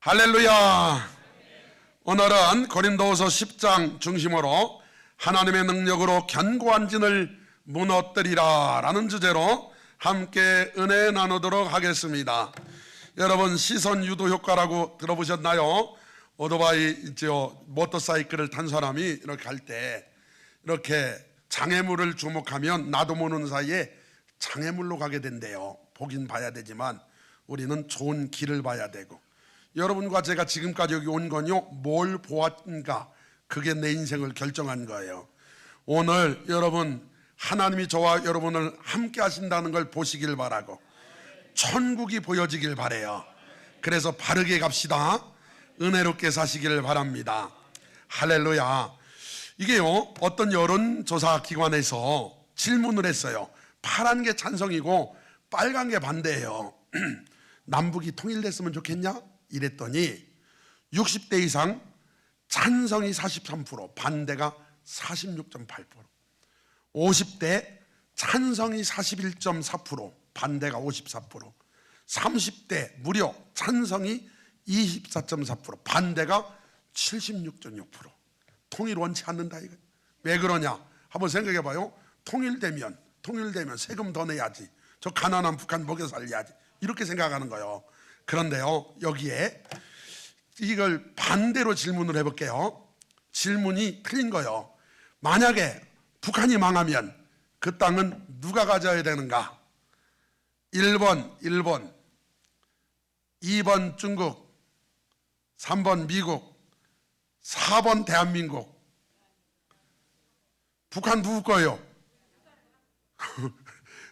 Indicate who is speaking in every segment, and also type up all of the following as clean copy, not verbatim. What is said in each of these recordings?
Speaker 1: 할렐루야. 오늘은 고린도후서 10장 중심으로 하나님의 능력으로 견고한 진을 무너뜨리라 라는 주제로 함께 은혜 나누도록 하겠습니다. 여러분, 시선 유도 효과라고 들어보셨나요? 오토바이 모터사이클을 탄 사람이 이렇게 갈 때 이렇게 장애물을 주목하면 나도 모르는 사이에 장애물로 가게 된대요. 보긴 봐야 되지만 우리는 좋은 길을 봐야 되고, 여러분과 제가 지금까지 여기 온 건요, 뭘 보았는가, 그게 내 인생을 결정한 거예요. 오늘 여러분, 하나님이 저와 여러분을 함께 하신다는 걸 보시길 바라고 천국이 보여지길 바라요. 그래서 바르게 갑시다. 은혜롭게 사시기를 바랍니다. 할렐루야. 이게요, 어떤 여론조사 기관에서 질문을 했어요. 파란 게 찬성이고 빨간 게 반대예요. 남북이 통일됐으면 좋겠냐? 이랬더니 60대 이상 찬성이 43%, 반대가 46.8%, 50대 찬성이 41.4%, 반대가 54%, 30대 무려 찬성이 24.4%, 반대가 76.6%. 통일 원치 않는다 이거. 왜 그러냐? 한번 생각해 봐요. 통일되면 세금 더 내야지, 저 가난한 북한 먹여 살려야지, 이렇게 생각하는 거예요. 그런데요, 여기에 이걸 반대로 질문을 해볼게요. 질문이 틀린 거예요. 만약에 북한이 망하면 그 땅은 누가 가져야 되는가? 1번 일본, 2번 중국, 3번 미국, 4번 대한민국. 북한 누구 거예요?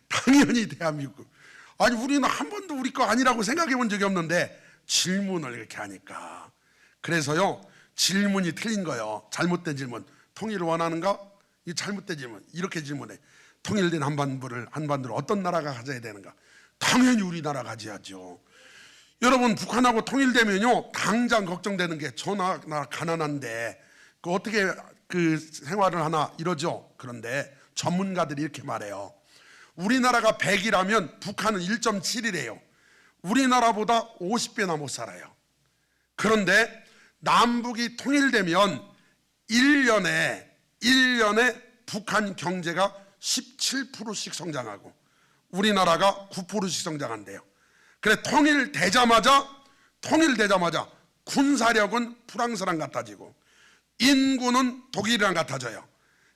Speaker 1: 당연히 대한민국. 아니, 우리는 한 번도 우리 거 아니라고 생각해 본 적이 없는데 질문을 이렇게 하니까. 그래서요, 질문이 틀린 거예요. 잘못된 질문. 통일을 원하는가? 이 잘못된 질문. 이렇게 질문해. 통일된 한반도를 어떤 나라가 가져야 되는가? 당연히 우리나라 가져야죠. 여러분, 북한하고 통일되면요, 당장 걱정되는 게 저 나라 가난한데 어떻게 생활을 하나 이러죠. 그런데 전문가들이 이렇게 말해요. 우리나라가 100이라면 북한은 1.7이래요. 우리나라보다 50배나 못 살아요. 그런데 남북이 통일되면 1년에 북한 경제가 17%씩 성장하고 우리나라가 9%씩 성장한대요. 그래, 통일되자마자 군사력은 프랑스랑 같아지고 인구는 독일이랑 같아져요.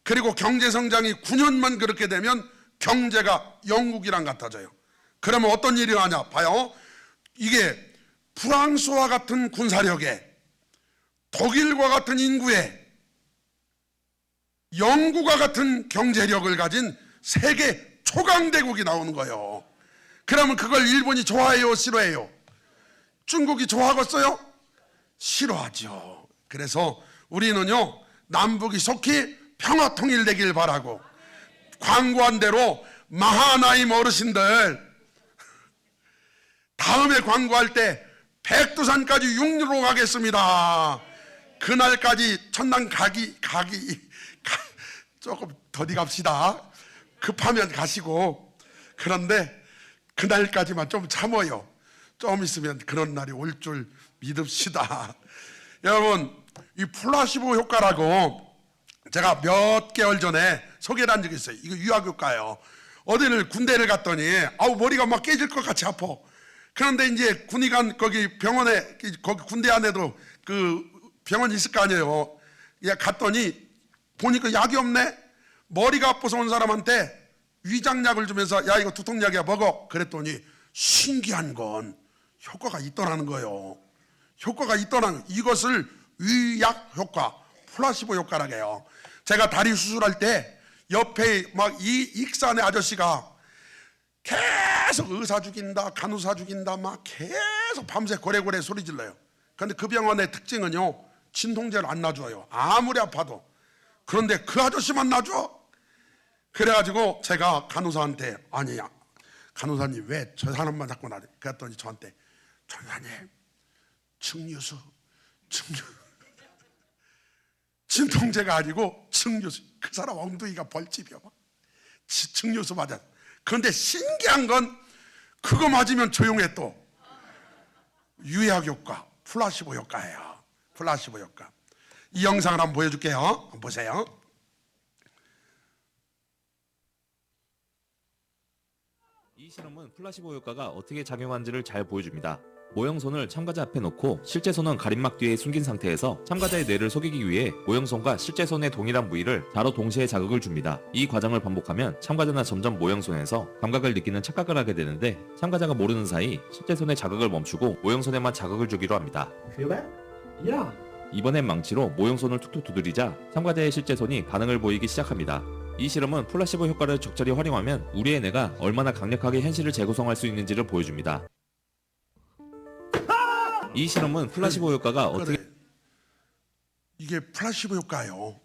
Speaker 1: 그리고 경제 성장이 9년만 그렇게 되면 경제가 영국이랑 같아져요. 그러면 어떤 일이 하냐 봐요. 이게 프랑스와 같은 군사력에, 독일과 같은 인구에, 영국과 같은 경제력을 가진 세계 초강대국이 나오는 거예요. 그러면 그걸 일본이 좋아해요, 싫어해요? 중국이 좋아하겠어요? 싫어하죠. 그래서 우리는요, 남북이 속히 평화 통일되길 바라고, 광고한 대로 마하나임 어르신들 다음에 광고할 때 백두산까지 육류로 가겠습니다. 그날까지 천당 가기 조금 더디 갑시다. 급하면 가시고. 그런데 그날까지만 좀 참아요. 좀 있으면 그런 날이 올 줄 믿읍시다. 여러분, 이 플라시보 효과라고 제가 몇 개월 전에 소개를 한 적이 있어요. 이거 유학효과예요. 어디를 군대를 갔더니 머리가 막 깨질 것 같이 아파. 그런데 이제 군의 간 거기 병원에, 거기 군대 안에도 그 병원이 있을 거 아니에요. 갔더니 보니까 약이 없네. 머리가 아파서 온 사람한테 위장약을 주면서 야, 이거 두통약이야, 먹어. 그랬더니 신기한 건 효과가 있더라는 거예요. 효과가 있더라는, 이것을 위약 효과, 플라시보 효과라고 해요. 제가 다리 수술할 때 옆에 막 이 익산의 아저씨가 계속 의사 죽인다, 간호사 죽인다, 막 계속 밤새 고래고래 소리 질러요. 그런데 그 병원의 특징은요, 진통제를 안 놔줘요. 아무리 아파도. 그런데 그 아저씨만 놔줘. 그래가지고 제가 간호사한테, 아니야, 간호사님 왜 저 사람만 자꾸 놔줘? 그랬더니 저한테, 전사님, 증류수 진통제가 아니고 증류수. 그 사람 엉덩이가 벌집이야. 증류수 맞아. 그런데 신기한 건 그거 맞으면 조용해. 또 유약 효과, 플라시보 효과예요. 플라시보 효과. 이 영상을 한번 보여줄게요. 한번 보세요.
Speaker 2: 이 실험은 플라시보 효과가 어떻게 작용하는지를 잘 보여줍니다. 모형손을 참가자 앞에 놓고 실제 손은 가림막 뒤에 숨긴 상태에서 참가자의 뇌를 속이기 위해 모형손과 실제 손의 동일한 부위를 자로 동시에 자극을 줍니다. 이 과정을 반복하면 참가자는 점점 모형손에서 감각을 느끼는 착각을 하게 되는데, 참가자가 모르는 사이 실제 손의 자극을 멈추고 모형손에만 자극을 주기로 합니다.
Speaker 3: Feel that? Yeah.
Speaker 2: 이번엔 망치로 모형손을 툭툭 두드리자 참가자의 실제 손이 반응을 보이기 시작합니다. 이 실험은 플라시보 효과를 적절히 활용하면 우리의 뇌가 얼마나 강력하게 현실을 재구성할 수 있는지를 보여줍니다. 이 실험은 플라시보 효과가 어떻게
Speaker 1: 이게 플라시보 효과예요.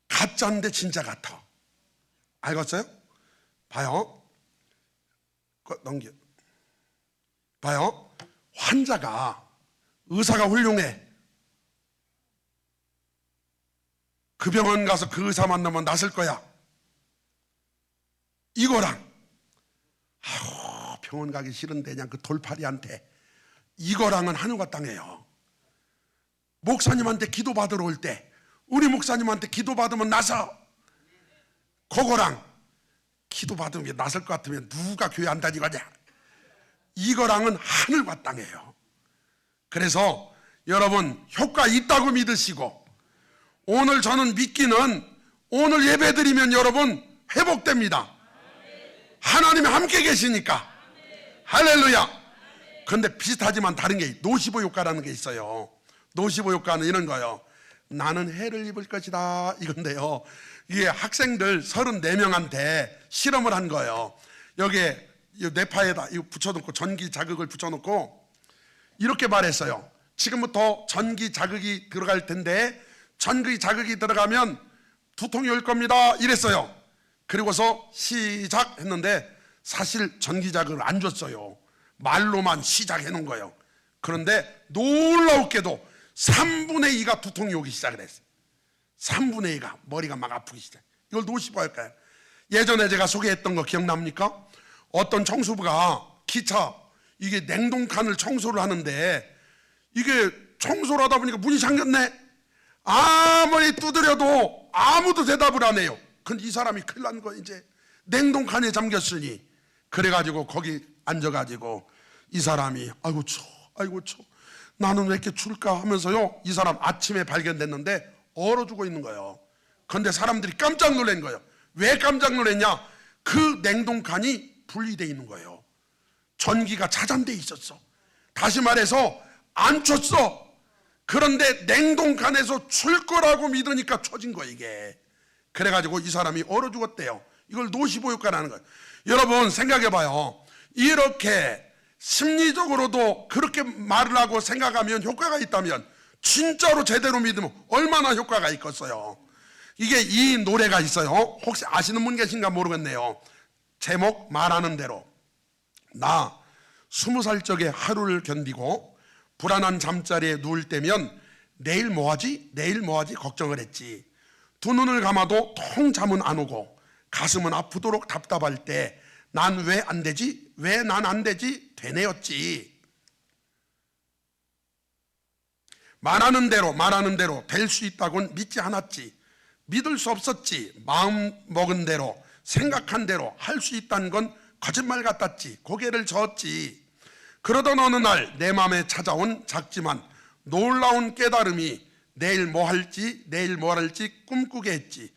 Speaker 1: 가짜인데 진짜 같아. 알겠어요? 봐요. 넘겨. 봐요. 환자가 의사가 훌륭해. 그 병원 가서 그 의사 만나면 낫을 거야. 이거랑 병원 가기 싫은데 그냥 그 돌팔이한테 이거랑은 하늘과 땅이에요. 목사님한테 기도받으러 올 때 우리 목사님한테 기도받으면 나서, 그거랑 기도받으면 나설 것 같으면 누가 교회 안 다니거냐. 이거랑은 하늘과 땅이에요. 그래서 여러분 효과 있다고 믿으시고, 오늘 저는 믿기는 오늘 예배드리면 여러분 회복됩니다. 하나님이 함께 계시니까. 할렐루야. 그런데 비슷하지만 다른 게 노시보 효과라는 게 있어요. 노시보 효과는 이런 거예요. 나는 해를 입을 것이다 이건데요, 이게 학생들 34명한테 실험을 한 거예요. 여기에 뇌파에다 이거 붙여놓고 전기 자극을 붙여놓고 이렇게 말했어요. 지금부터 전기 자극이 들어갈 텐데 전기 자극이 들어가면 두통이 올 겁니다 이랬어요. 그리고서 시작했는데 사실 전기 자극을 안 줬어요. 말로만 시작해 놓은 거예요. 그런데 놀라웠게도 3분의 2가 두통이 오기 시작을 했어요. 3분의 2가 머리가 막 아프기 시작. 이걸 노시보 할까요? 예전에 제가 소개했던 거 기억납니까? 어떤 청소부가 기차 이게 냉동칸을 청소를 하는데 이게 청소를 하다 보니까 문이 잠겼네. 아무리 두드려도 아무도 대답을 안 해요. 근데 이 사람이 큰일 난 거예요. 이제 냉동칸에 잠겼으니. 그래가지고 거기 앉아가지고 이 사람이 아이고 추워 나는 왜 이렇게 추울까 하면서요, 이 사람 아침에 발견됐는데 얼어 죽어 있는 거예요. 그런데 사람들이 깜짝 놀란 거예요. 왜 깜짝 놀랐냐? 그 냉동칸이 분리되어 있는 거예요. 전기가 차단돼 있었어. 다시 말해서 안 쳤어. 그런데 냉동칸에서 출 거라고 믿으니까 쳐진 거예요 이게. 그래가지고 이 사람이 얼어 죽었대요. 이걸 노시보 효과라는 거예요. 여러분 생각해봐요. 이렇게 심리적으로도 그렇게 말을 하고 생각하면 효과가 있다면 진짜로 제대로 믿으면 얼마나 효과가 있겠어요. 이게 이 노래가 있어요. 혹시 아시는 분 계신가 모르겠네요. 제목 말하는 대로. 나 20살 적에 하루를 견디고 불안한 잠자리에 누울 때면 내일 뭐하지? 내일 뭐하지? 걱정을 했지. 두 눈을 감아도 통 잠은 안 오고 가슴은 아프도록 답답할 때 난 왜 안 되지? 왜 난 안 되지? 되뇌었지. 말하는 대로 될 수 있다고는 믿지 않았지. 믿을 수 없었지. 마음 먹은 대로 생각한 대로 할 수 있다는 건 거짓말 같았지. 고개를 저었지. 그러던 어느 날 내 마음에 찾아온 작지만 놀라운 깨달음이 내일 뭐 할지 내일 뭘 할지 꿈꾸게 했지.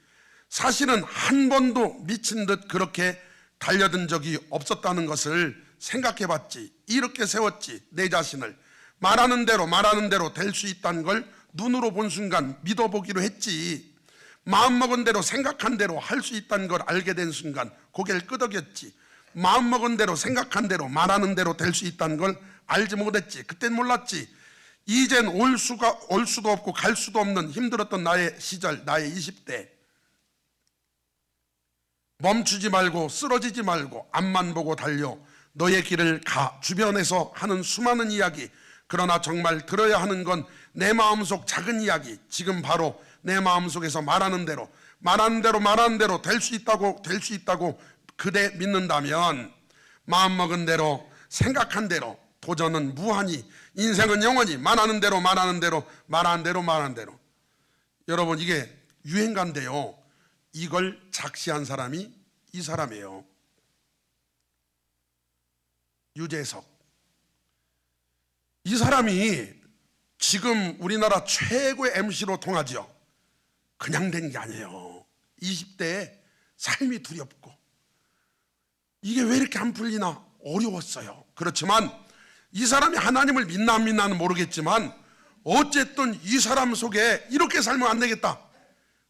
Speaker 1: 사실은 한 번도 미친 듯 그렇게 달려든 적이 없었다는 것을 생각해 봤지. 이렇게 세웠지 내 자신을. 말하는 대로 될 수 있다는 걸 눈으로 본 순간 믿어보기로 했지. 마음먹은 대로 생각한 대로 할 수 있다는 걸 알게 된 순간 고개를 끄덕였지. 마음먹은 대로 생각한 대로 말하는 대로 될 수 있다는 걸 알지 못했지. 그땐 몰랐지. 이젠 올 수도 없고 갈 수도 없는 힘들었던 나의 시절, 나의 20대. 멈추지 말고 쓰러지지 말고 앞만 보고 달려 너의 길을 가. 주변에서 하는 수많은 이야기. 그러나 정말 들어야 하는 건 내 마음속 작은 이야기. 지금 바로 내 마음속에서 말하는 대로 될 수 있다고 그대 믿는다면 마음먹은 대로 생각한 대로 도전은 무한히, 인생은 영원히, 말하는 대로 말하는 대로 말하는 대로 말하는 대로. 여러분, 이게 유행가인데요, 이걸 작시한 사람이 이 사람이에요. 유재석. 이 사람이 지금 우리나라 최고의 MC로 통하죠. 그냥 된 게 아니에요. 20대에 삶이 두렵고 이게 왜 이렇게 안 풀리나 어려웠어요. 그렇지만 이 사람이 하나님을 믿나 안 믿나는 모르겠지만 어쨌든 이 사람 속에 이렇게 살면 안 되겠다,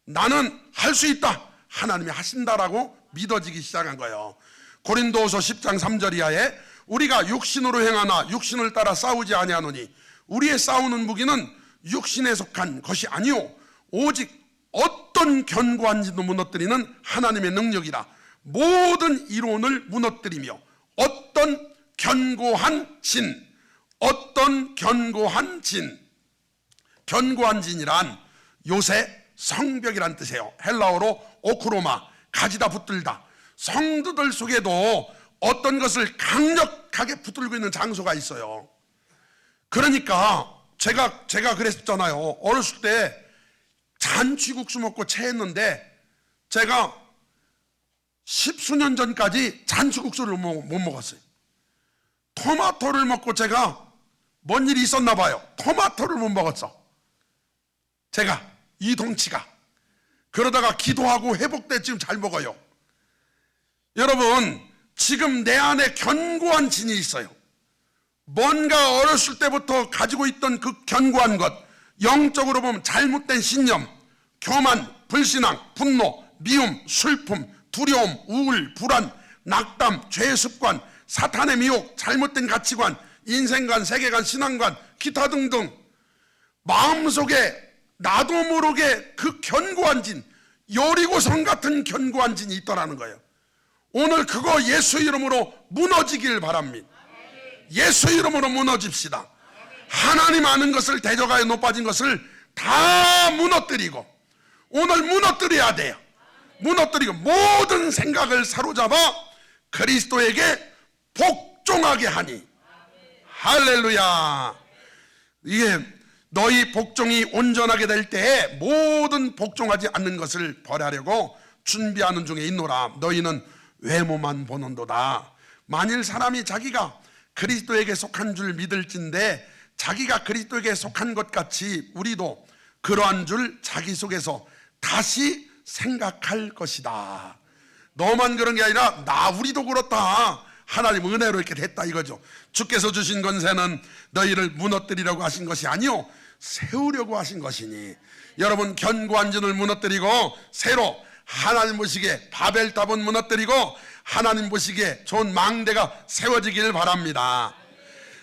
Speaker 1: 나는 할 수 있다, 하나님이 하신다라고 믿어지기 시작한 거예요. 고린도후서 10장 3절 이하에 우리가 육신으로 행하나 육신을 따라 싸우지 아니하노니 우리의 싸우는 무기는 육신에 속한 것이 아니오 오직 어떤 견고한 진도 무너뜨리는 하나님의 능력이라. 모든 이론을 무너뜨리며 어떤 견고한 진, 어떤 견고한 진, 견고한 진이란 요새 성벽이란 뜻이에요. 헬라어로 오크로마, 가지다 붙들다. 성도들 속에도 어떤 것을 강력하게 붙들고 있는 장소가 있어요. 그러니까 제가 그랬잖아요. 어렸을 때 잔치국수 먹고 체했는데 제가 10수년 전까지 잔치국수를 못 먹었어요. 토마토를 먹고 제가 뭔 일이 있었나 봐요. 토마토를 못 먹었어. 제가 이 덩치가. 그러다가 기도하고 회복돼 지금 잘 먹어요. 여러분, 지금 내 안에 견고한 진이 있어요. 뭔가 어렸을 때부터 가지고 있던 그 견고한 것, 영적으로 보면 잘못된 신념, 교만, 불신앙, 분노, 미움, 슬픔, 두려움, 우울, 불안, 낙담, 죄의 습관, 사탄의 미혹, 잘못된 가치관, 인생관, 세계관, 신앙관, 기타 등등 마음속에 나도 모르게 그 견고한 진, 여리고성 같은 견고한 진이 있더라는 거예요. 오늘 그거 예수 이름으로 무너지길 바랍니다. 예수 이름으로 무너집시다. 하나님 아는 것을 대적하여 높아진 것을 다 무너뜨리고 오늘 무너뜨려야 돼요. 무너뜨리고 모든 생각을 사로잡아 그리스도에게 복종하게 하니. 할렐루야. 이게 너희 복종이 온전하게 될 때에 모든 복종하지 않는 것을 벌하려고 준비하는 중에 있노라. 너희는 외모만 보는도다. 만일 사람이 자기가 그리스도에게 속한 줄 믿을진데 자기가 그리스도에게 속한 것 같이 우리도 그러한 줄 자기 속에서 다시 생각할 것이다. 너만 그런 게 아니라 우리도 그렇다. 하나님 은혜로 이렇게 됐다 이거죠. 주께서 주신 권세는 너희를 무너뜨리려고 하신 것이 아니요 세우려고 하신 것이니. 여러분, 견고한 진을 무너뜨리고 새로 하나님 보시기에 바벨탑은 무너뜨리고 하나님 보시기에 좋은 망대가 세워지길 바랍니다.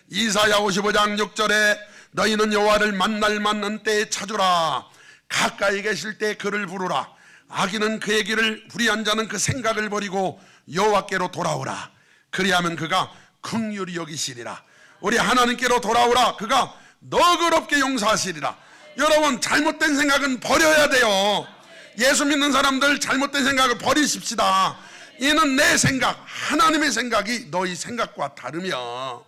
Speaker 1: 이사야 55장 6절에 너희는 여호와를 만날 만난 때에 찾으라. 가까이 계실 때 그를 부르라. 악인은 그의 길을 불의한 자는 그 생각을 버리고 여호와께로 돌아오라. 그리하면 그가 긍휼히 여기시리라. 우리 하나님께로 돌아오라. 그가 너그럽게 용서하시리라. 여러분, 잘못된 생각은 버려야 돼요. 예수 믿는 사람들 잘못된 생각을 버리십시다. 이는 내 생각, 하나님의 생각이 너희 생각과 다르며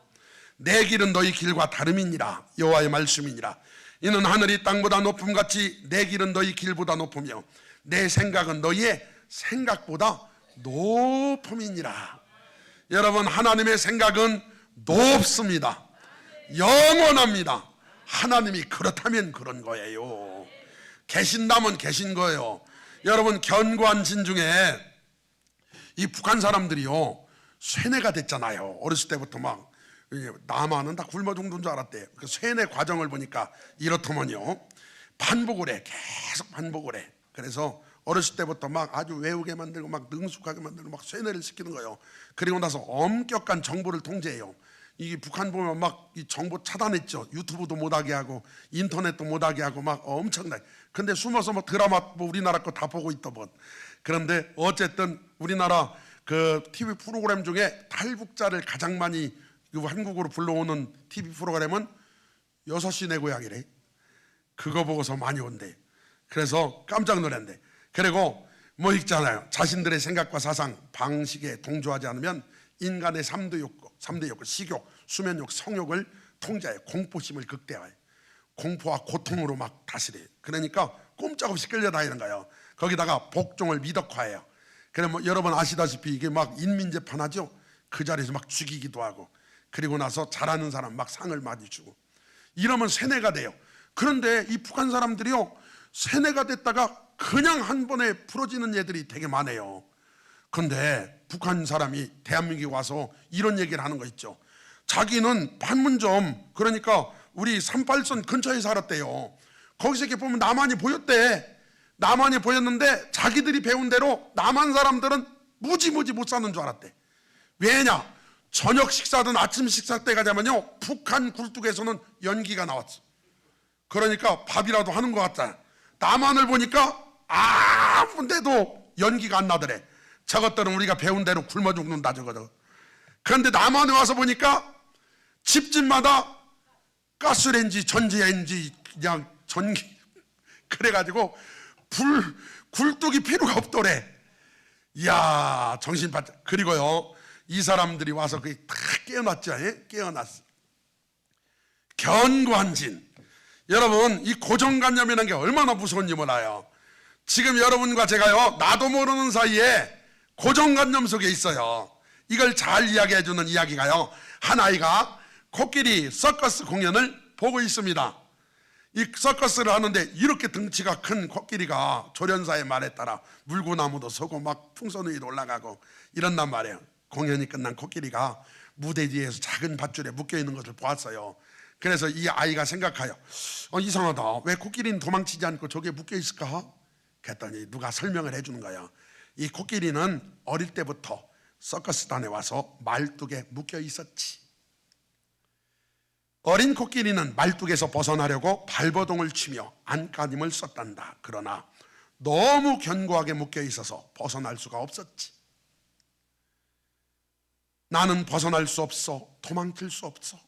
Speaker 1: 내 길은 너희 길과 다름이니라. 여호와의 말씀이니라. 이는 하늘이 땅보다 높음같이 내 길은 너희 길보다 높으며 내 생각은 너희의 생각보다 높음이니라. 여러분, 하나님의 생각은 높습니다. 영원합니다. 하나님이 그렇다면 그런 거예요. 계신다면 계신 거예요. 여러분, 견고한 진 중에 이 북한 사람들이요 쇠뇌가 됐잖아요. 어렸을 때부터 막 남한은 다 굶어 죽는 줄 알았대요. 그 쇠뇌 과정을 보니까 이렇더만요. 반복을 해. 계속 반복을 해. 그래서 어렸을 때부터 막 아주 외우게 만들고 막 능숙하게 만들고 막 쇠뇌를 시키는 거예요. 그리고 나서 엄격한 정보를 통제해요. 이 북한 보면 막 이 정보 차단했죠. 유튜브도 못하게 하고 인터넷도 못하게 하고 막 엄청나게. 근데 숨어서 뭐 드라마 뭐 우리나라 거 다 보고 있더번. 그런데 어쨌든 우리나라 그 TV 프로그램 중에 탈북자를 가장 많이 한국으로 불러오는 TV 프로그램은 6시 내 고향이래. 그거 보고서 많이 온대. 그래서 깜짝 놀랐네. 그리고 뭐 있잖아요. 자신들의 생각과 사상, 방식에 동조하지 않으면 인간의 3대 욕구, 식욕, 수면욕, 성욕을 통제해 공포심을 극대화해. 공포와 고통으로 막 다스려. 그러니까 꼼짝없이 끌려다니는 거예요. 거기다가 복종을 미덕화해요. 그래 뭐 여러분 아시다시피 이게 막 인민재판하죠. 그 자리에서 막 죽이기도 하고, 그리고 나서 잘하는 사람 막 상을 많이 주고, 이러면 세뇌가 돼요. 그런데 이 북한 사람들이요, 세뇌가 됐다가 그냥 한 번에 풀어지는 애들이 되게 많아요. 근데 북한 사람이 대한민국에 와서 이런 얘기를 하는 거 있죠. 자기는 판문점, 그러니까 우리 38선 근처에 살았대요. 거기서 이렇게 보면 남한이 보였대. 남한이 보였는데 자기들이 배운 대로 남한 사람들은 무지무지 못 사는 줄 알았대. 왜냐? 저녁 식사든 아침 식사 때가 되면요, 북한 굴뚝에서는 연기가 나왔어. 그러니까 밥이라도 하는 것 같다. 남한을 보니까 아무데도 연기가 안 나더래. 저것들은 우리가 배운 대로 굶어 죽는다 저거죠. 그런데 남한에 와서 보니까 집집마다 가스레인지, 전지레인지, 그냥 전기, 그래가지고 굴뚝이 필요가 없더래. 이야, 정신 바짝. 그리고요, 이 사람들이 와서 그게 다 깨어났죠. 예? 깨어났어. 견관진. 여러분, 이 고정관념이라는 게 얼마나 무서운지 몰라요. 지금 여러분과 제가요, 나도 모르는 사이에 고정관념 속에 있어요. 이걸 잘 이야기해 주는 이야기가요, 한 아이가 코끼리 서커스 공연을 보고 있습니다. 이 서커스를 하는데 이렇게 덩치가 큰 코끼리가 조련사의 말에 따라 물구나무도 서고 막 풍선 위로 올라가고 이런단 말이에요. 공연이 끝난 코끼리가 무대 뒤에서 작은 밧줄에 묶여있는 것을 보았어요. 그래서 이 아이가 생각해요. 이상하다. 왜 코끼리는 도망치지 않고 저게 묶여있을까? 그랬더니 누가 설명을 해주는 거예요. 이 코끼리는 어릴 때부터 서커스단에 와서 말뚝에 묶여 있었지. 어린 코끼리는 말뚝에서 벗어나려고 발버둥을 치며 안간힘을 썼단다. 그러나 너무 견고하게 묶여 있어서 벗어날 수가 없었지. 나는 벗어날 수 없어. 도망칠 수 없어.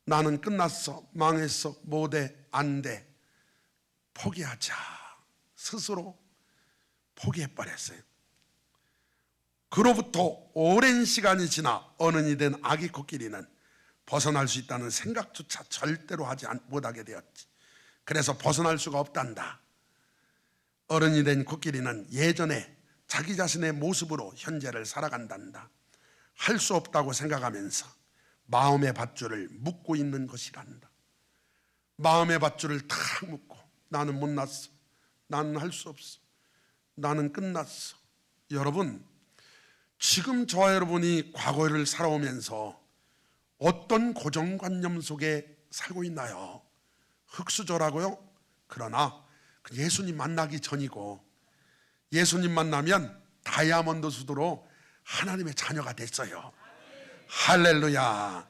Speaker 1: 나는 끝났어. 망했어. 못해. 안 돼. 포기하자. 스스로 포기해버렸어요. 그로부터 오랜 시간이 지나 어른이 된 아기 코끼리는 벗어날 수 있다는 생각조차 절대로 하지 못하게 되었지. 그래서 벗어날 수가 없단다. 어른이 된 코끼리는 예전에 자기 자신의 모습으로 현재를 살아간단다. 할 수 없다고 생각하면서 마음의 밧줄을 묶고 있는 것이란다. 마음의 밧줄을 탁 묶고 나는 못났어. 나는 할 수 없어. 나는 끝났어. 여러분, 지금 저와 여러분이 과거를 살아오면서 어떤 고정관념 속에 살고 있나요? 흙수저라고요? 그러나 예수님 만나기 전이고, 예수님 만나면 다이아몬드 수도로 하나님의 자녀가 됐어요. 할렐루야.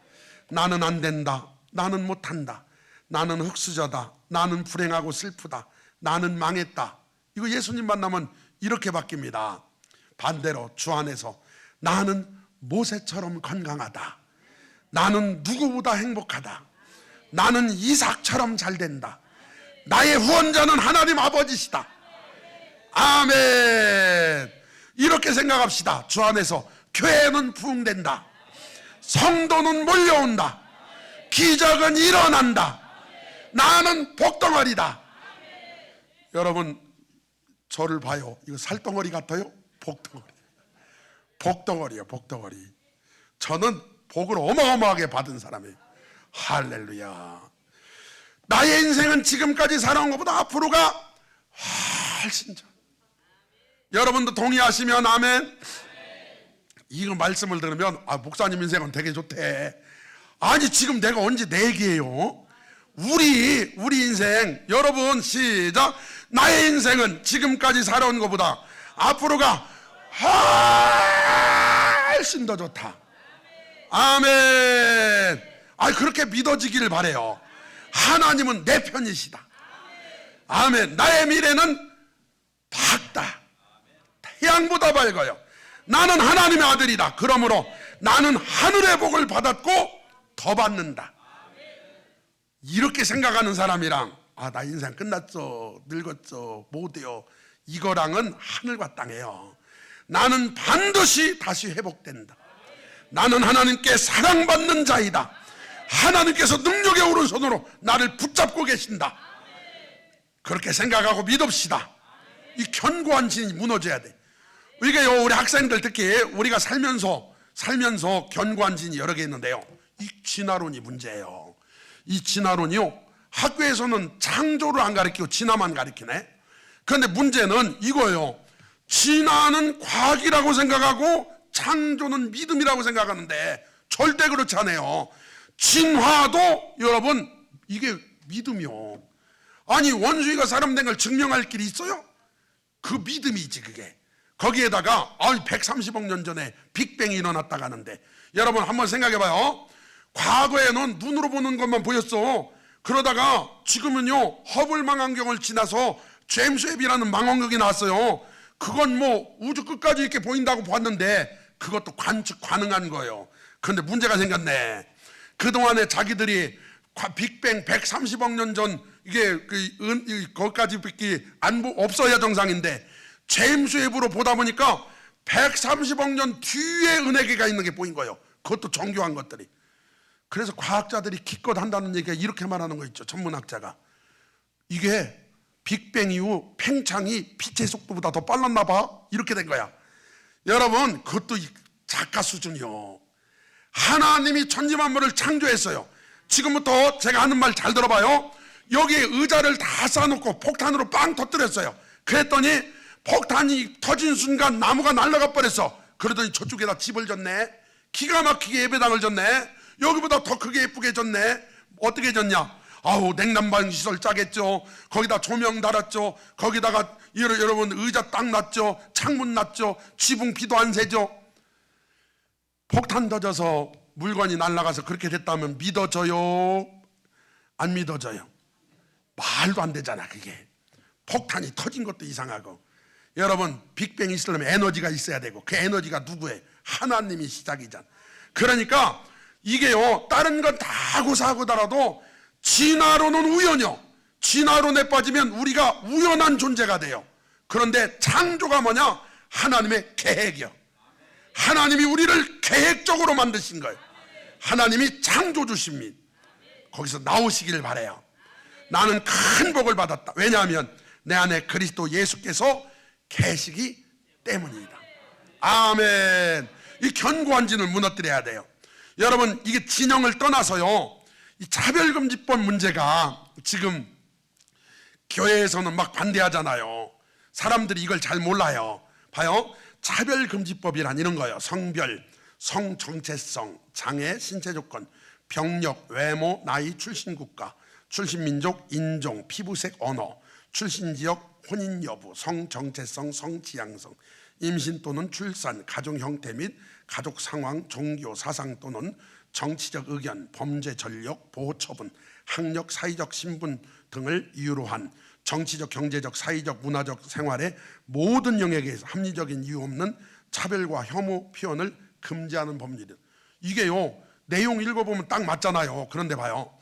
Speaker 1: 나는 안 된다. 나는 못한다. 나는 흙수저다. 나는 불행하고 슬프다. 나는 망했다. 이거 예수님 만나면 이렇게 바뀝니다. 반대로 주 안에서 나는 모세처럼 건강하다. 나는 누구보다 행복하다. 나는 이삭처럼 잘 된다. 나의 후원자는 하나님 아버지시다. 아멘. 이렇게 생각합시다. 주 안에서 교회는 부흥된다. 성도는 몰려온다. 기적은 일어난다. 나는 복덩어리다. 여러분, 저를 봐요. 이거 살덩어리 같아요? 복덩어리. 복덩어리요, 복덩어리. 저는 복을 어마어마하게 받은 사람이에요. 할렐루야. 나의 인생은 지금까지 살아온 것보다 앞으로가 훨씬 더. 여러분도 동의하시면 아멘. 이거 말씀을 들으면 목사님 인생은 되게 좋대. 아니, 지금 내가 언제 내 얘기예요? 우리 인생, 여러분 시작. 나의 인생은 지금까지 살아온 것보다 앞으로가 훨씬 더 좋다. 아멘. 그렇게 믿어지기를 바래요. 하나님은 내 편이시다. 아멘. 나의 미래는 밝다. 태양보다 밝아요. 나는 하나님의 아들이다. 그러므로 나는 하늘의 복을 받았고 더 받는다. 이렇게 생각하는 사람이랑 나 인생 끝났어, 늙었어, 못해요, 이거랑은 하늘과 땅이에요. 나는 반드시 다시 회복된다. 나는 하나님께 사랑받는 자이다. 하나님께서 능력의 오른손으로 나를 붙잡고 계신다. 그렇게 생각하고 믿읍시다. 이 견고한 진이 무너져야 돼. 이게요, 우리 학생들 특히 우리가 살면서 견고한 진이 여러 개 있는데요, 이 진화론이 문제예요. 이 진화론이요, 학교에서는 창조를 안 가르치고 진화만 가르치네. 그런데 문제는 이거예요. 진화는 과학이라고 생각하고 창조는 믿음이라고 생각하는데 절대 그렇지 않아요. 진화도 여러분 이게 믿음이요. 아니, 원숭이가 사람 된 걸 증명할 길이 있어요? 그 믿음이지 그게. 거기에다가 130억 년 전에 빅뱅이 일어났다고 하는데, 여러분 한번 생각해봐요. 과거에는 눈으로 보는 것만 보였어. 그러다가 지금은요, 허블 망원경을 지나서 제임스 웹이라는 망원경이 나왔어요. 그건 뭐 우주 끝까지 이렇게 보인다고 봤는데 그것도 관측 가능한 거예요. 그런데 문제가 생겼네. 그동안에 자기들이 빅뱅 130억 년 전 이게 거기까지 없어야 정상인데 제임스 웹으로 보다 보니까 130억 년 뒤에 은하계가 있는 게 보인 거예요. 그것도 정교한 것들이. 그래서 과학자들이 기껏 한다는 얘기가 이렇게 말하는 거 있죠. 전문학자가. 이게 빅뱅 이후 팽창이 빛의 속도보다 더 빨랐나 봐. 이렇게 된 거야. 여러분, 그것도 작가 수준이요. 하나님이 천지만물을 창조했어요. 지금부터 제가 하는 말 잘 들어봐요. 여기 의자를 다 쌓아놓고 폭탄으로 빵 터뜨렸어요. 그랬더니 폭탄이 터진 순간 나무가 날아가 버렸어. 그러더니 저쪽에다 집을 졌네. 기가 막히게 예배당을 졌네. 여기보다 더 크게 예쁘게 졌네. 어떻게 졌냐? 냉난방 시설 짜겠죠. 거기다 조명 달았죠. 거기다가 여러분 의자 딱 놨죠. 창문 놨죠. 지붕 비도 안 새죠. 폭탄 터져서 물건이 날아가서 그렇게 됐다면 믿어져요? 안 믿어져요? 말도 안 되잖아 그게. 폭탄이 터진 것도 이상하고. 여러분, 빅뱅이 있으려면 에너지가 있어야 되고, 그 에너지가 누구예요? 하나님이 시작이잖아. 그러니까 이게요, 다른 건 다 고사하고더라도 진화론은 우연이요. 진화론에 빠지면 우리가 우연한 존재가 돼요. 그런데 창조가 뭐냐? 하나님의 계획이요. 하나님이 우리를 계획적으로 만드신 거예요. 하나님이 창조주십니다. 거기서 나오시길 바라요. 나는 큰 복을 받았다. 왜냐하면 내 안에 그리스도 예수께서 계시기 때문이다. 아멘. 이 견고한 진을 무너뜨려야 돼요. 여러분, 이게 진영을 떠나서요, 이 차별금지법 문제가 지금 교회에서는 막 반대하잖아요. 사람들이 이걸 잘 몰라요. 봐요. 차별금지법이란 이런 거예요. 성별, 성정체성, 장애, 신체조건, 병력, 외모, 나이, 출신국가, 출신민족, 인종, 피부색, 언어, 출신지역, 혼인여부, 성정체성, 성지향성, 임신 또는 출산, 가정 형태 및 가족 상황, 종교, 사상 또는 정치적 의견, 범죄 전력, 보호 처분, 학력, 사회적 신분 등을 이유로 한 정치적, 경제적, 사회적, 문화적 생활의 모든 영역에서 합리적인 이유 없는 차별과 혐오 표현을 금지하는 법률이다. 이게요, 내용 읽어보면 딱 맞잖아요. 그런데 봐요,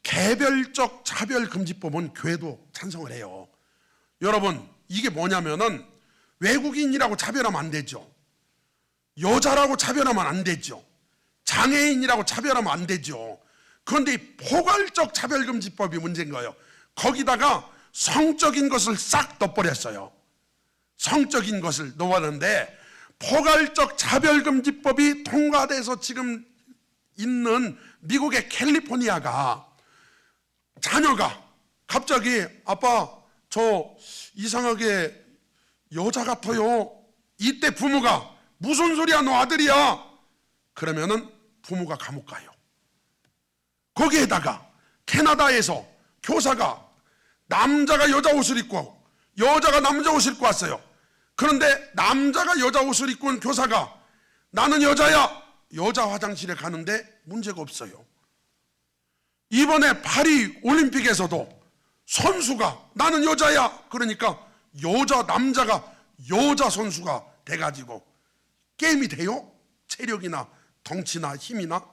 Speaker 1: 개별적 차별금지법은 교회도 찬성을 해요. 여러분, 이게 뭐냐면은 외국인이라고 차별하면 안 되죠. 여자라고 차별하면 안 되죠. 장애인이라고 차별하면 안 되죠. 그런데 이 포괄적 차별금지법이 문제인 거예요. 거기다가 성적인 것을 싹 넣어버렸어요. 성적인 것을 넣었는데, 포괄적 차별금지법이 통과돼서 지금 있는 미국의 캘리포니아가 자녀가 갑자기 아빠 저 이상하게 여자 같아요. 이때 부모가 무슨 소리야 너 아들이야. 그러면은 부모가 감옥 가요. 거기에다가 캐나다에서 교사가 남자가 여자 옷을 입고 여자가 남자 옷을 입고 왔어요. 그런데 남자가 여자 옷을 입고 온 교사가 나는 여자야. 여자 화장실에 가는데 문제가 없어요. 이번에 파리 올림픽에서도 선수가 나는 여자야. 그러니까 남자가 여자 선수가 돼가지고 게임이 돼요? 체력이나 덩치나 힘이나.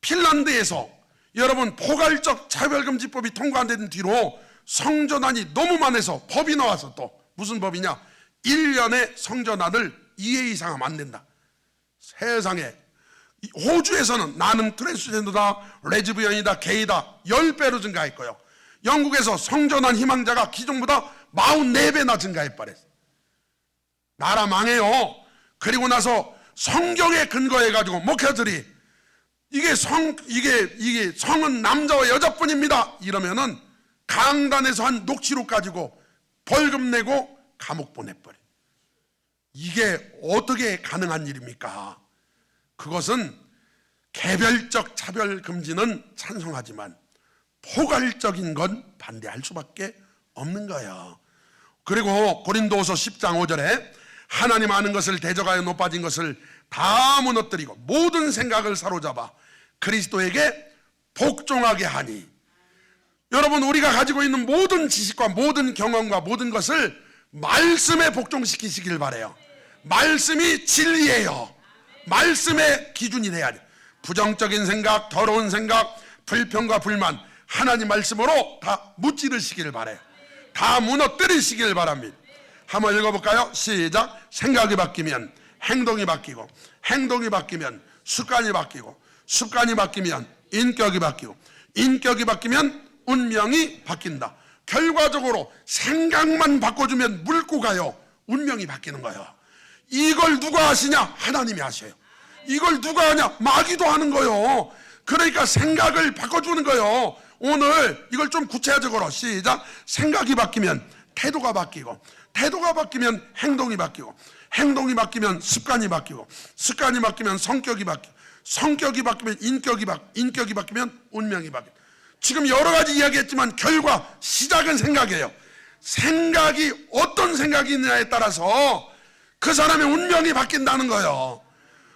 Speaker 1: 핀란드에서 여러분 포괄적 차별금지법이 통과된 뒤로 성전환이 너무 많아서 법이 나와서 또 무슨 법이냐? 1년에 성전환을 2회 이상 하면 안 된다. 세상에 호주에서는 나는 트랜스젠더다, 레즈비언이다, 게이다 10배로 증가했고요. 영국에서 성전환 희망자가 기존보다 44배나 증가해버렸어요. 나라 망해요. 그리고 나서 성경에 근거해가지고 목회자들이 이게 성은 남자와 여자뿐입니다 이러면은 강단에서 한 녹취록 가지고 벌금 내고 감옥 보내버려. 이게 어떻게 가능한 일입니까? 그것은 개별적 차별 금지는 찬성하지만 포괄적인 건 반대할 수밖에 없는 거예요. 그리고 고린도후서 10장 5절에 하나님 아는 것을 대적하여 높아진 것을 다 무너뜨리고 모든 생각을 사로잡아 그리스도에게 복종하게 하니. 여러분, 우리가 가지고 있는 모든 지식과 모든 경험과 모든 것을 말씀에 복종시키시길 바라요. 말씀이 진리예요. 말씀의 기준이 돼야 돼. 부정적인 생각, 더러운 생각, 불평과 불만 하나님 말씀으로 다 무찌르시길 바라요. 다 무너뜨리시길 바랍니다. 한번 읽어볼까요? 시작. 생각이 바뀌면 행동이 바뀌고, 행동이 바뀌면 습관이 바뀌고, 습관이 바뀌면 인격이 바뀌고, 인격이 바뀌면 운명이 바뀐다. 결과적으로 생각만 바꿔주면 물고가요 운명이 바뀌는 거예요. 이걸 누가 하시냐? 하나님이 하셔요. 이걸 누가 하냐? 마귀도 하는 거예요. 그러니까 생각을 바꿔주는 거예요. 오늘 이걸 좀 구체적으로 시작. 생각이 바뀌면 태도가 바뀌고, 태도가 바뀌면 행동이 바뀌고, 행동이 바뀌면 습관이 바뀌고, 습관이 바뀌면 성격이 바뀌고, 성격이 바뀌면 인격이 바뀌면 운명이 바뀌고. 지금 여러 가지 이야기했지만 결과 시작은 생각이에요. 생각이 어떤 생각이 있느냐에 따라서 그 사람의 운명이 바뀐다는 거예요.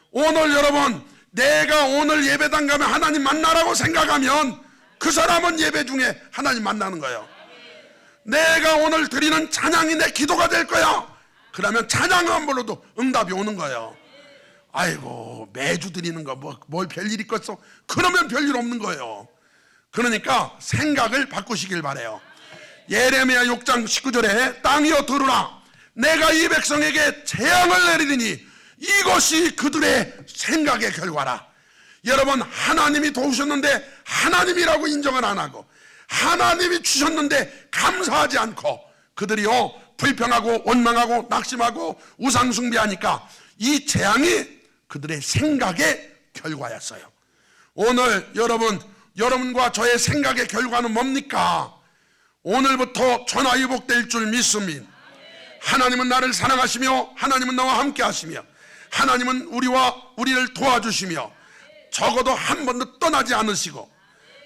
Speaker 1: 오늘 여러분, 내가 오늘 예배당 가면 하나님 만나라고 생각하면 그 사람은 예배 중에 하나님 만나는 거예요. 내가 오늘 드리는 찬양이 내 기도가 될 거야. 그러면 찬양 한 불러도 응답이 오는 거예요. 아이고, 매주 드리는 거 뭘 별일 있겠어? 그러면 별일 없는 거예요. 그러니까 생각을 바꾸시길 바래요. 예레미야 6장 19절에 땅이여 들으라, 내가 이 백성에게 재앙을 내리리니 이것이 그들의 생각의 결과라. 여러분, 하나님이 도우셨는데 하나님이라고 인정을 안 하고, 하나님이 주셨는데 감사하지 않고, 그들이요 불평하고 원망하고 낙심하고 우상 숭배하니까 이 재앙이 그들의 생각의 결과였어요. 오늘 여러분과 저의 생각의 결과는 뭡니까? 오늘부터 전화위복될 줄 믿습니다. 하나님은 나를 사랑하시며 하나님은 나와 함께 하시며 하나님은 우리를 도와주시며 적어도 한 번도 떠나지 않으시고,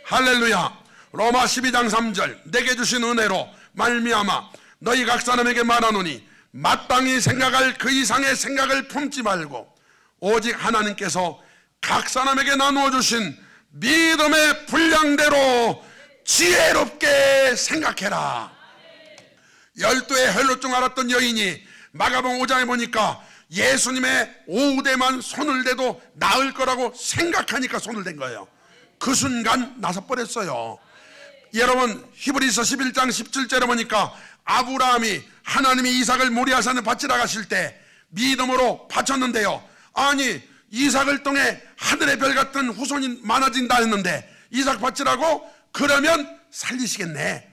Speaker 1: 할렐루야. 로마 12장 3절 내게 주신 은혜로 말미암아 너희 각 사람에게 말하노니 마땅히 생각할 그 이상의 생각을 품지 말고 오직 하나님께서 각 사람에게 나누어 주신 믿음의 분량대로 지혜롭게 생각해라. 12의 헬로증 앓았던 여인이 마가복음 5장에 보니까 예수님의 오후대만 손을 대도 나을 거라고 생각하니까 손을 댄 거예요. 그 순간 나서 버렸어요. 여러분, 히브리서 11장 17절에 보니까 아브라함이 하나님이 이삭을 모리아산에 바치러 가실 때 믿음으로 바쳤는데요, 아니 이삭을 통해 하늘의 별 같은 후손이 많아진다 했는데 이삭 바치라고? 그러면 살리시겠네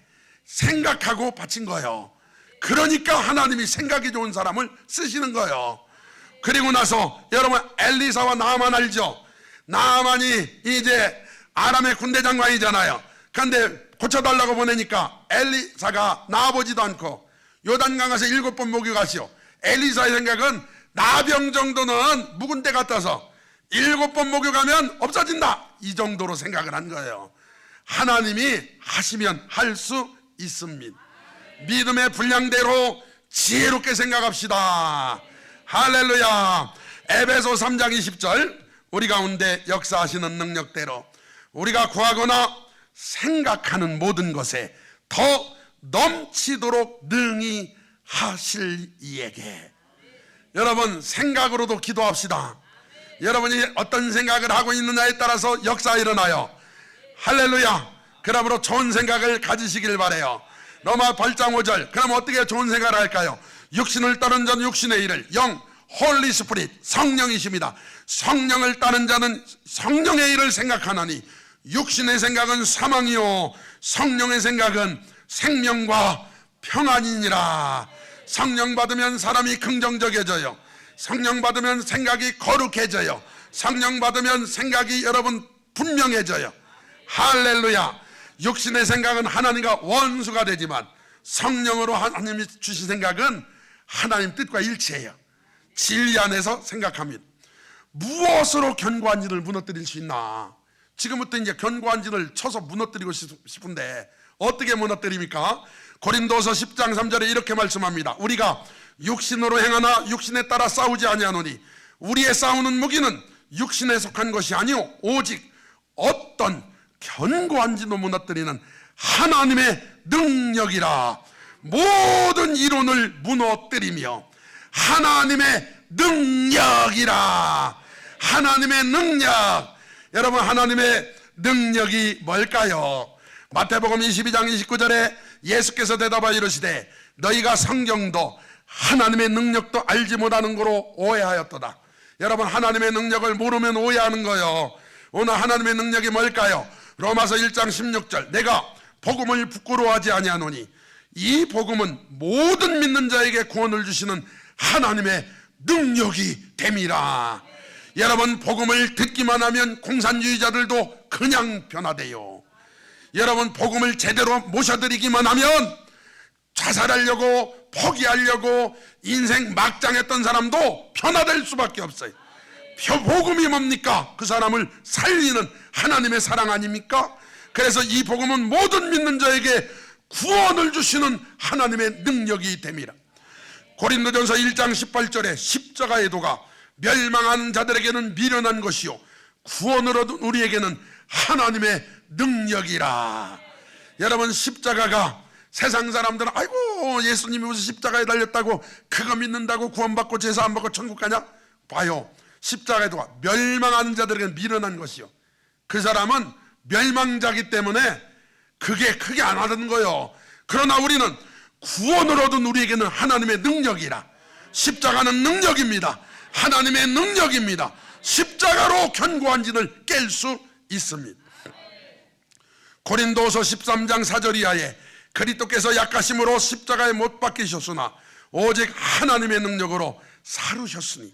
Speaker 1: 생각하고 바친 거예요. 그러니까 하나님이 생각이 좋은 사람을 쓰시는 거예요. 그리고 나서 여러분, 엘리사와 나아만 알죠? 나아만이 이제 아람의 군대 장관이잖아요. 그런데 고쳐달라고 보내니까 엘리사가 나아보지도 않고 요단강 가서 7번 목욕하시오. 엘리사의 생각은 나병 정도는 묵은 데 같아서 7번 목욕하면 없어진다, 이 정도로 생각을 한 거예요. 하나님이 하시면 할 수 있습니다. 믿음의 분량대로 지혜롭게 생각합시다. 할렐루야. 에베소 3장 20절 우리 가운데 역사하시는 능력대로 우리가 구하거나 생각하는 모든 것에 더 넘치도록 능히 하실 이에게. 여러분, 생각으로도 기도합시다. 여러분이 어떤 생각을 하고 있느냐에 따라서 역사가 일어나요. 할렐루야. 그러므로 좋은 생각을 가지시길 바라요. 로마 8장 5절. 그럼 어떻게 좋은 생각을 할까요? 육신을 따른 자는 육신의 일을, 영 홀리 스피릿, 성령이십니다. 성령을 따른 자는 성령의 일을 생각하나니 육신의 생각은 사망이요 성령의 생각은 생명과 평안이니라. 성령 받으면 사람이 긍정적이어져요. 성령 받으면 생각이 거룩해져요. 성령 받으면 생각이 여러분 분명해져요. 할렐루야. 육신의 생각은 하나님과 원수가 되지만 성령으로 하나님이 주신 생각은 하나님 뜻과 일치해요. 진리 안에서 생각합니다. 무엇으로 견고한 진을 무너뜨릴 수 있나? 지금부터 이제 견고한 진을 쳐서 무너뜨리고 싶은데 어떻게 무너뜨립니까? 고린도서 10장 3절에 이렇게 말씀합니다. 우리가 육신으로 행하나 육신에 따라 싸우지 아니하노니 우리의 싸우는 무기는 육신에 속한 것이 아니오 오직 어떤 견고한 진도 무너뜨리는 하나님의 능력이라. 모든 이론을 무너뜨리며 하나님의 능력이라. 하나님의 능력. 여러분, 하나님의 능력이 뭘까요? 마태복음 22장 29절에 예수께서 대답하여 이르시되 너희가 성경도 하나님의 능력도 알지 못하는 거로 오해하였도다. 여러분, 하나님의 능력을 모르면 오해하는 거예요. 오늘 하나님의 능력이 뭘까요? 로마서 1장 16절 내가 복음을 부끄러워하지 아니하노니 이 복음은 모든 믿는 자에게 구원을 주시는 하나님의 능력이 됨이라. 여러분, 복음을 듣기만 하면 공산주의자들도 그냥 변화돼요. 여러분, 복음을 제대로 모셔드리기만 하면 자살하려고 포기하려고 인생 막장했던 사람도 변화될 수밖에 없어요. 복음이 뭡니까? 그 사람을 살리는 하나님의 사랑 아닙니까? 그래서 이 복음은 모든 믿는 자에게 구원을 주시는 하나님의 능력이 됨이라. 고린도전서 1장 18절에 십자가의 도가 멸망하는 자들에게는 미련한 것이요 구원을 얻은 우리에게는 하나님의 능력이라. 여러분, 십자가가 세상 사람들은 아이고 예수님이 무슨 십자가에 달렸다고 그거 믿는다고 구원받고 제사 안 받고 천국 가냐? 봐요, 십자가의 도가 멸망하는 자들에게는 미련한 것이요 그 사람은 멸망자기 때문에 그게 크게 안 하는 거예요. 그러나 우리는 구원을 얻은 우리에게는 하나님의 능력이라. 십자가는 능력입니다. 하나님의 능력입니다. 십자가로 견고한 진을 깰 수 있습니다. 고린도서 13장 4절 이하에 그리스도께서 약하심으로 십자가에 못 박히셨으나 오직 하나님의 능력으로 사르셨으니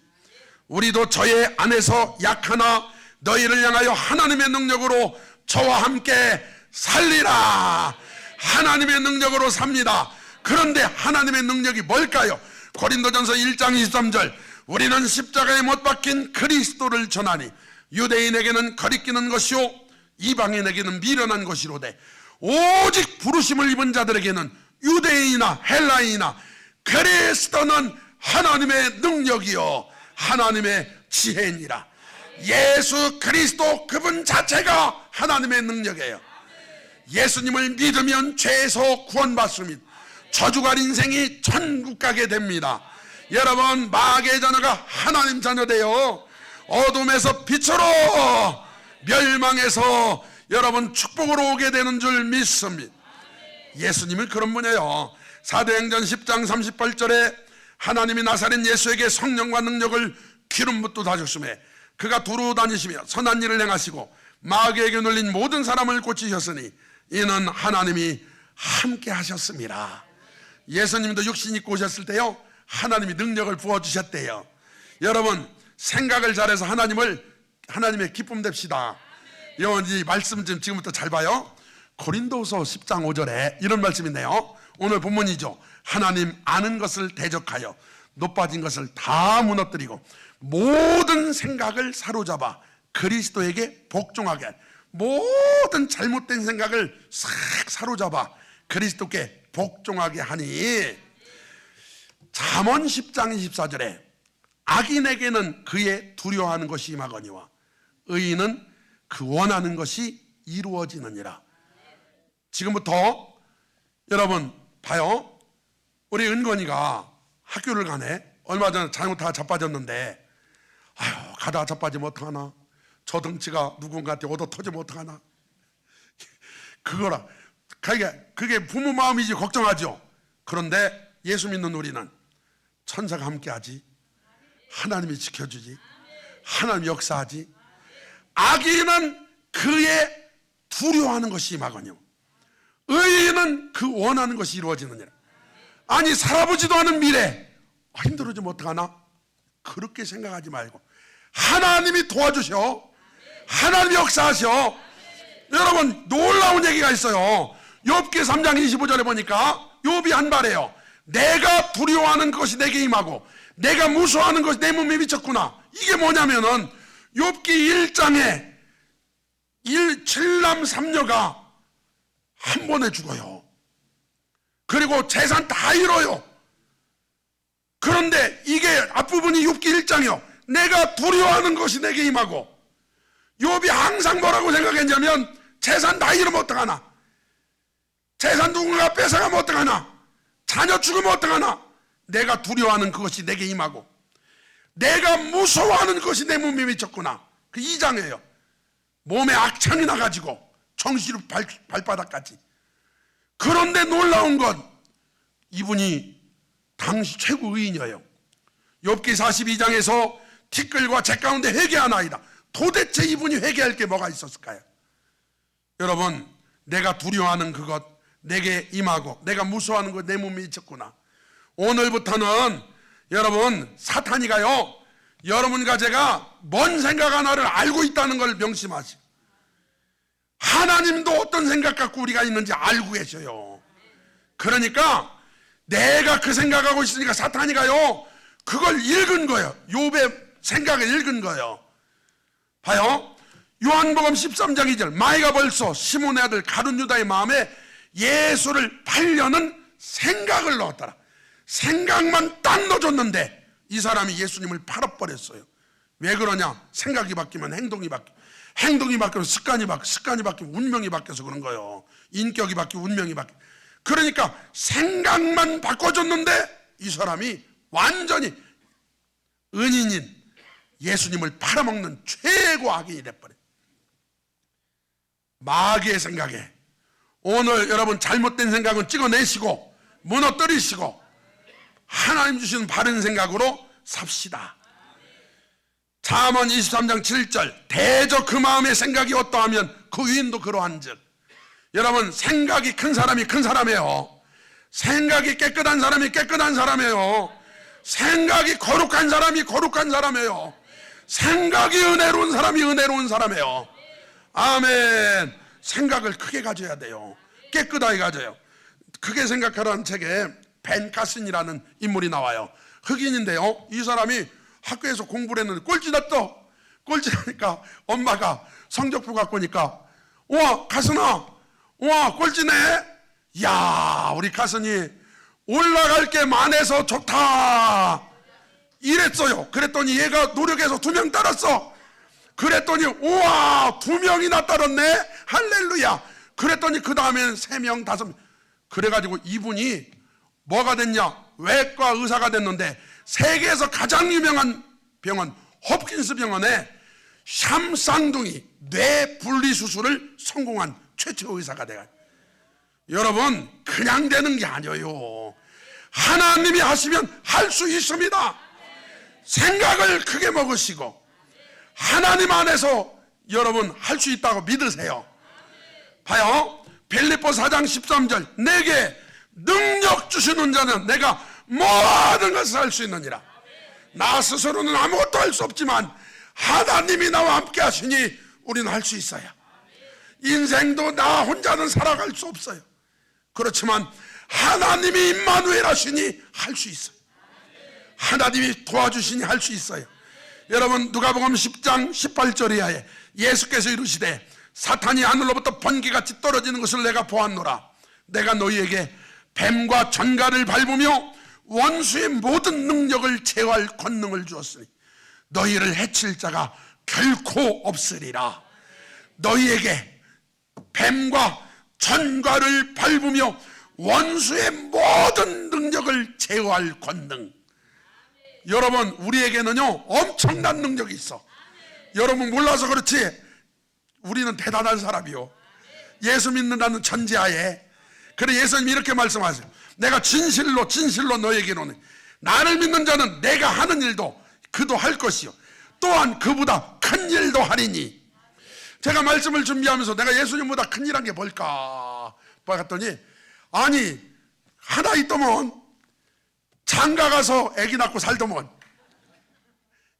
Speaker 1: 우리도 저의 안에서 약하나 너희를 향하여 하나님의 능력으로 저와 함께 살리라. 하나님의 능력으로 삽니다. 그런데 하나님의 능력이 뭘까요? 고린도전서 1장 23절 우리는 십자가에 못 박힌 그리스도를 전하니 유대인에게는 거리끼는 것이요 이방인에게는 미련한 것이로되 오직 부르심을 입은 자들에게는 유대인이나 헬라인이나 그리스도는 하나님의 능력이요 하나님의 지혜니라. 예수 그리스도 그분 자체가 하나님의 능력이에요. 예수님을 믿으면 죄에서 구원받습니다. 저주갈 인생이 천국 가게 됩니다. 여러분, 마귀의 자녀가 하나님 자녀 돼요. 어둠에서 빛으로 멸망해서 여러분 축복으로 오게 되는 줄 믿습니다. 예수님은 그런 분이에요. 사도행전 10장 38절에 하나님이 나사렛 예수에게 성령과 능력을 기름 붓도 주심에 그가 두루 다니시며 선한 일을 행하시고 마귀에게 눌린 모든 사람을 고치셨으니 이는 하나님이 함께 하셨습니다. 예수님도 육신 입고 오셨을 때요 하나님이 능력을 부어주셨대요. 여러분, 생각을 잘해서 하나님의 기쁨 됩시다. 이 말씀 좀 지금부터 잘 봐요. 고린도서 10장 5절에 이런 말씀이 있네요. 오늘 본문이죠. 하나님 아는 것을 대적하여 높아진 것을 다 무너뜨리고 모든 생각을 사로잡아 그리스도에게 복종하게 할. 모든 잘못된 생각을 싹 사로잡아 그리스도께 복종하게 하니. 잠언 10장 24절에 악인에게는 그의 두려워하는 것이 임하거니와 의인은 그 원하는 것이 이루어지느니라. 지금부터 여러분 봐요. 우리 은건이가 학교를 가네. 얼마 전에 잘못하다 자빠졌는데 아유 가다가 자빠지면 어떡하나, 저 덩치가 누군가한테 얻어 터지면 어떡하나, 그거라. 그게 부모 마음이지 걱정하죠. 그런데 예수 믿는 우리는 천사가 함께하지, 하나님이 지켜주지. 하나님이 역사하지. 악인은 그의 두려워하는 것이 임하거니와 의인은 그 원하는 것이 이루어지느니라. 아니 살아보지도 않은 미래 힘들어지면 어떡하나? 그렇게 생각하지 말고 하나님이 도와주셔. 하나님이 역사하셔. 여러분 놀라운 얘기가 있어요. 욥기 3장 25절에 보니까 욥이 한 말이에요. 내가 두려워하는 것이 내게 임하고 내가 무서워하는 것이 내 몸에 미쳤구나. 이게 뭐냐면은 욥기 1장에 7남 3녀가 한 번에 죽어요. 그리고 재산 다 잃어요. 그런데 이게 앞부분이 욥기 1장이요. 내가 두려워하는 것이 내게 임하고 욥이 항상 뭐라고 생각했냐면 재산 다 잃으면 어떡하나? 재산 누군가 뺏어가면 어떡하나? 자녀 죽으면 어떡하나? 내가 두려워하는 그것이 내게 임하고 내가 무서워하는 것이 내 몸에 미쳤구나. 그 2장이에요. 몸에 악창이 나가지고 정신이 발바닥까지. 그런데 놀라운 건 이분이 당시 최고 의인이에요. 욥기 42장에서 티끌과 재 가운데 회개하나이다. 도대체 이분이 회개할 게 뭐가 있었을까요? 여러분 내가 두려워하는 그것 내게 임하고 내가 무서워하는 것 내 몸에 있었구나. 오늘부터는 여러분 사탄이가요 여러분과 제가 뭔 생각 하나를 알고 있다는 걸 명심하시고 하나님도 어떤 생각 갖고 우리가 있는지 알고 계셔요. 그러니까 내가 그 생각하고 있으니까 사탄이가요 그걸 읽은 거예요. 욥의 생각을 읽은 거예요. 봐요. 요한복음 13장 2절 마귀가 벌써 시몬의 아들 가룟 유다의 마음에 예수를 팔려는 생각을 넣었더라. 생각만 딱 넣어줬는데 이 사람이 예수님을 팔아버렸어요. 왜 그러냐? 생각이 바뀌면 행동이 바뀌고 행동이 바뀌면 습관이 바뀌면 운명이 바뀌어서 그런 거예요. 인격이 바뀌고 운명이 바뀌고. 그러니까 생각만 바꿔줬는데 이 사람이 완전히 은인인 예수님을 팔아먹는 최고 악인이 돼버려요. 마귀의 생각에 오늘 여러분 잘못된 생각은 찍어내시고 무너뜨리시고 하나님 주시는 바른 생각으로 삽시다. 잠언 23장 7절 대저 그 마음의 생각이 어떠하면 그 위인도 그러한즉. 여러분 생각이 큰 사람이 큰 사람이에요. 생각이 깨끗한 사람이 깨끗한 사람이에요. 생각이 거룩한 사람이 거룩한 사람이에요. 생각이 은혜로운 사람이 은혜로운 사람이에요. 아멘. 생각을 크게 가져야 돼요. 깨끗하게 가져요. 크게 생각하라는 책에 벤 카슨이라는 인물이 나와요. 흑인인데요. 이 사람이 학교에서 공부를 했는데 꼴찌났어. 꼴찌나니까 엄마가 성적표 갖고 오니까 우와 카슨아 우와 꼴찌네. 야 우리 카슨이 올라갈 게 많아서 좋다 이랬어요. 그랬더니 얘가 노력해서 2명 따랐어. 그랬더니 우와 2명이나 따랐네. 할렐루야. 그랬더니 그 다음에는 3명 5명. 그래가지고 이분이 뭐가 됐냐? 외과 의사가 됐는데 세계에서 가장 유명한 병원 홉킨스 병원에 샴 쌍둥이 뇌 분리 수술을 성공한 최초 의사가 돼요. 여러분 그냥 되는 게 아니에요. 하나님이 하시면 할 수 있습니다. 생각을 크게 먹으시고 하나님 안에서 여러분 할 수 있다고 믿으세요. 봐요. 빌립보 4장 13절 내게 능력 주시는 자는 내가 모든 것을 할 수 있느니라. 나 스스로는 아무것도 할 수 없지만 하나님이 나와 함께 하시니 우리는 할 수 있어요. 인생도 나 혼자는 살아갈 수 없어요. 그렇지만 하나님이 임마누엘 하시니 할 수 있어요. 하나님이 도와주시니 할 수 있어요. 여러분 누가복음 10장 18절 이하에 예수께서 이르시되 사탄이 하늘로부터 번개같이 떨어지는 것을 내가 보았노라. 내가 너희에게 뱀과 전갈을 밟으며 원수의 모든 능력을 제어할 권능을 주었으니 너희를 해칠 자가 결코 없으리라. 너희에게 뱀과 전갈을 밟으며 원수의 모든 능력을 제어할 권능. 여러분 우리에게는요 엄청난 능력이 있어. 여러분 몰라서 그렇지 우리는 대단한 사람이요. 예수 믿는다는 전제하에. 그래 예수님이 이렇게 말씀하세요. 내가 진실로 너에게 이르노니 나를 믿는 자는 내가 하는 일도 그도 할 것이요 또한 그보다 큰 일도 하리니. 제가 말씀을 준비하면서 내가 예수님보다 큰 일한 게 뭘까 봤더니, 아니 하나 있더먼 장가 가서 아기 낳고 살더먼.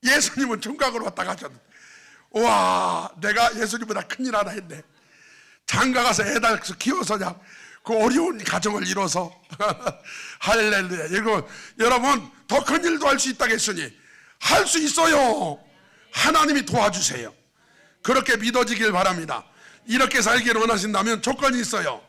Speaker 1: 예수님은 총각으로 왔다 가셨는데, 와, 내가 예수님보다 큰 일 하나 했네. 장가 가서 애 낳아서 키워서냐 그 어려운 가정을 이뤄서 할렐루야. 이거 여러분 더 큰 일도 할 수 있다겠으니 할 수 있어요. 하나님이 도와주세요. 그렇게 믿어지길 바랍니다. 이렇게 살기를 원하신다면 조건이 있어요.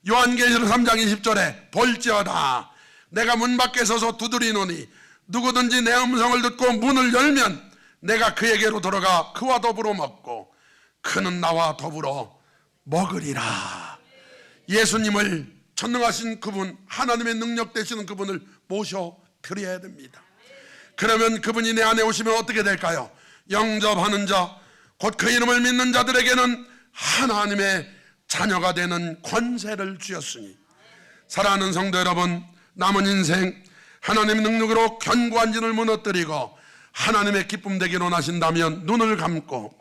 Speaker 1: 요한계시록 3장 20절에 볼지어다 내가 문 밖에 서서 두드리노니 누구든지 내 음성을 듣고 문을 열면 내가 그에게로 들어가 그와 더불어 먹고 그는 나와 더불어 먹으리라. 예수님을 전능하신 그분, 하나님의 능력 되시는 그분을 모셔드려야 됩니다. 그러면 그분이 내 안에 오시면 어떻게 될까요? 영접하는 자, 곧 그 이름을 믿는 자들에게는 하나님의 자녀가 되는 권세를 주셨으니. 사랑하는 성도 여러분, 남은 인생 하나님의 능력으로 견고한 진을 무너뜨리고 하나님의 기쁨 되기를 원하신다면 눈을 감고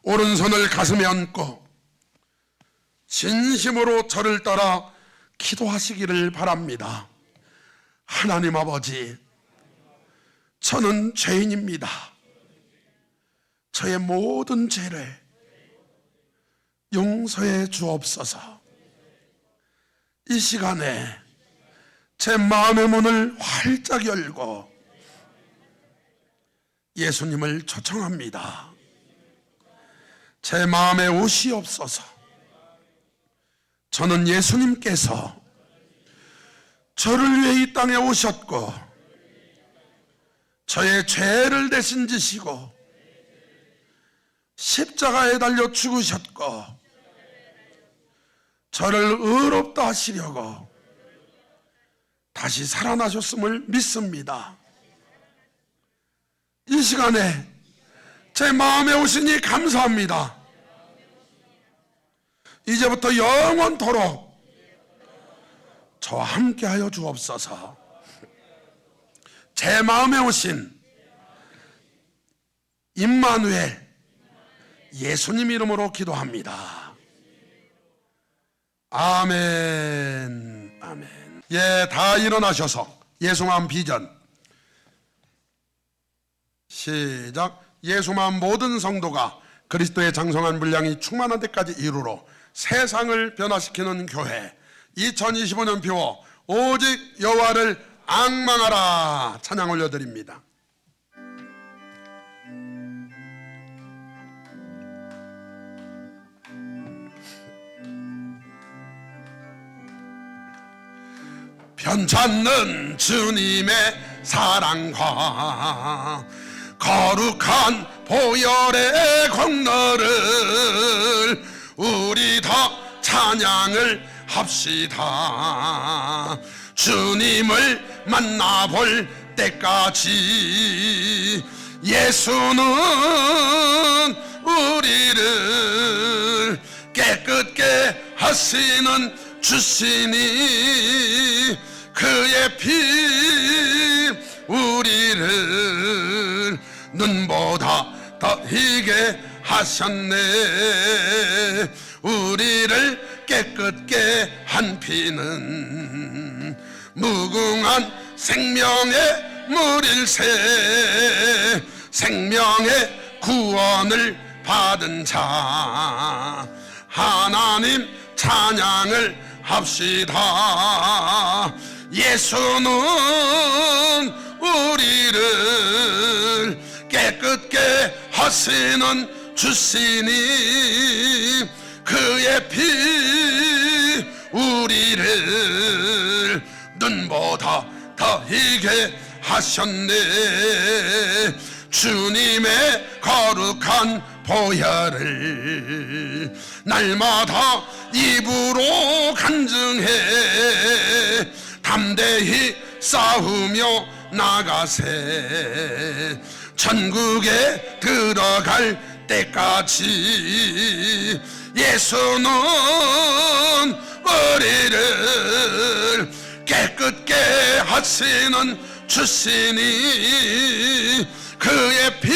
Speaker 1: 오른손을 가슴에 얹고 진심으로 저를 따라 기도하시기를 바랍니다. 하나님 아버지, 저는 죄인입니다. 저의 모든 죄를 용서해 주옵소서. 이 시간에 제 마음의 문을 활짝 열고 예수님을 초청합니다. 제 마음에 오시옵소서. 저는 예수님께서 저를 위해 이 땅에 오셨고 저의 죄를 대신 지시고 십자가에 달려 죽으셨고 저를 의롭다 하시려고 다시 살아나셨음을 믿습니다. 이 시간에 제 마음에 오시니 감사합니다. 이제부터 영원토록 저와 함께하여 주옵소서. 제 마음에 오신 임마누엘 예수님 이름으로 기도합니다. 아멘. 아멘. 예, 다 일어나셔서 예수만 비전 시작. 예수만 모든 성도가 그리스도의 장성한 분량이 충만한 데까지 이루러 세상을 변화시키는 교회 2025년 표 오직 여호와를 앙망하라 찬양 올려드립니다. 편찮는 주님의 사랑과 거룩한 보혈의 공로를 우리 다 찬양을 합시다. 주님을 만나볼 때까지 예수는 우리를 깨끗게 하시는 주시니 그의 피 우리를 눈보다 더 희게 하셨네. 우리를 깨끗게 한 피는 무궁한 생명의 물일세. 생명의 구원을 받은 자 하나님 찬양을 합시다. 예수는 우리를 깨끗게 하시는 주시니 그의 피 우리를 눈보다 더 희게 하셨네. 주님의 거룩한 보혈을 날마다 입으로 간증해 담대히 싸우며 나가세. 천국에 들어갈 때까지 예수는 우리를 깨끗게 하시는 주시니 그의 피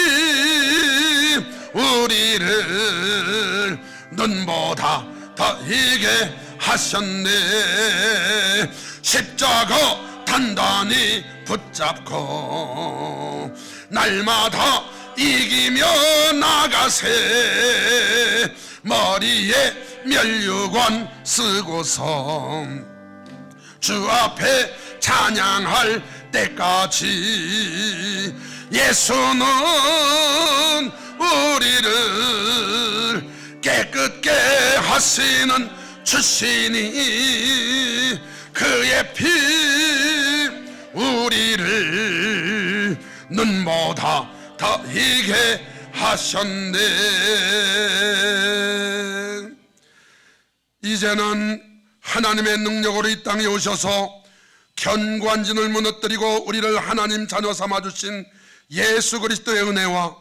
Speaker 1: 우리를 눈보다 더 이게 하셨네. 십자가 단단히 붙잡고 날마다 이기며 나가세. 머리에 면류관 쓰고서 주 앞에 찬양할 때까지 예수는 우리를 깨끗게 하시는 주시니 그의 피 우리를 눈보다 더 희게 하셨네. 이제는 하나님의 능력으로 이 땅에 오셔서 견고한진을 무너뜨리고 우리를 하나님 자녀 삼아주신 예수 그리스도의 은혜와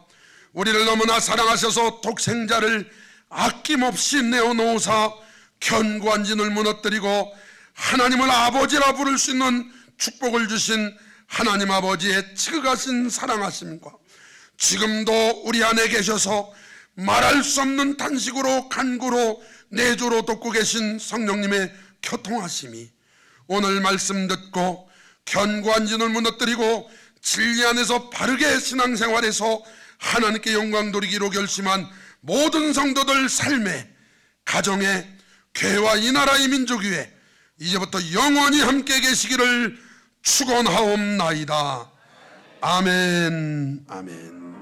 Speaker 1: 우리를 너무나 사랑하셔서 독생자를 아낌없이 내어놓으사 견고한진을 무너뜨리고 하나님을 아버지라 부를 수 있는 축복을 주신 하나님 아버지의 지극하신 사랑하심과 지금도 우리 안에 계셔서 말할 수 없는 탄식으로 간구로 내조로 돕고 계신 성령님의 교통하심이 오늘 말씀 듣고 견고한 진을 무너뜨리고 진리 안에서 바르게 신앙생활에서 하나님께 영광 돌리기로 결심한 모든 성도들 삶에, 가정에, 교회와 이 나라의 민족 위에 이제부터 영원히 함께 계시기를 축원하옵나이다. 아멘. 아멘.